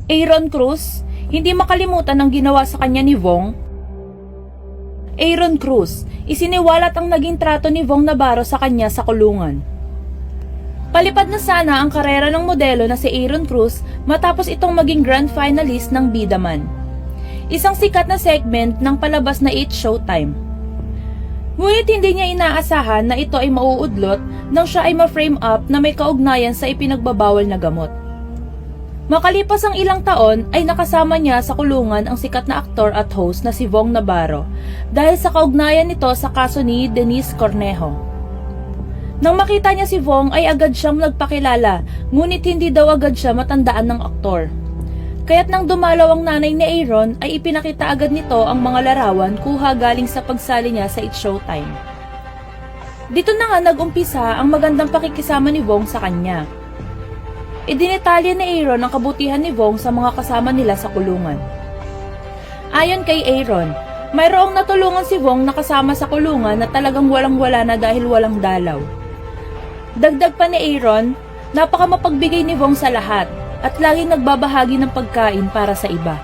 Aaron Cruz, hindi makalimutan ang ginawa sa kanya ni Vong. Aaron Cruz, isiniwalat ang naging trato ni Vong Navarro sa kanya sa kulungan. Palipad na sana ang karera ng modelo na si Aaron Cruz matapos itong maging grand finalist ng Bidaman, isang sikat na segment ng palabas na It's Showtime. Ngunit hindi niya inaasahan na ito ay mauudlot nang siya ay ma-frame up na may kaugnayan sa ipinagbabawal na gamot. Makalipas ang ilang taon ay nakasama niya sa kulungan ang sikat na aktor at host na si Vong Navarro dahil sa kaugnayan nito sa kaso ni Denise Cornejo. Nang makita niya si Vong ay agad siyang nagpakilala, ngunit hindi daw agad siya matandaan ng aktor. Kaya't nang dumalaw ang nanay ni Aaron ay ipinakita agad nito ang mga larawan kuha galing sa pagsali niya sa It's Showtime. Dito na nga nag-umpisa ang magandang pakikisama ni Vong sa kanya. Idinetalya ni Aaron ang kabutihan ni Vong sa mga kasama nila sa kulungan. Ayon kay Aaron, mayroong natulungan si Vong na kasama sa kulungan na talagang walang-wala na dahil walang dalaw. Dagdag pa ni Aaron, napaka mapagbigay ni Vong sa lahat at laging nagbabahagi ng pagkain para sa iba.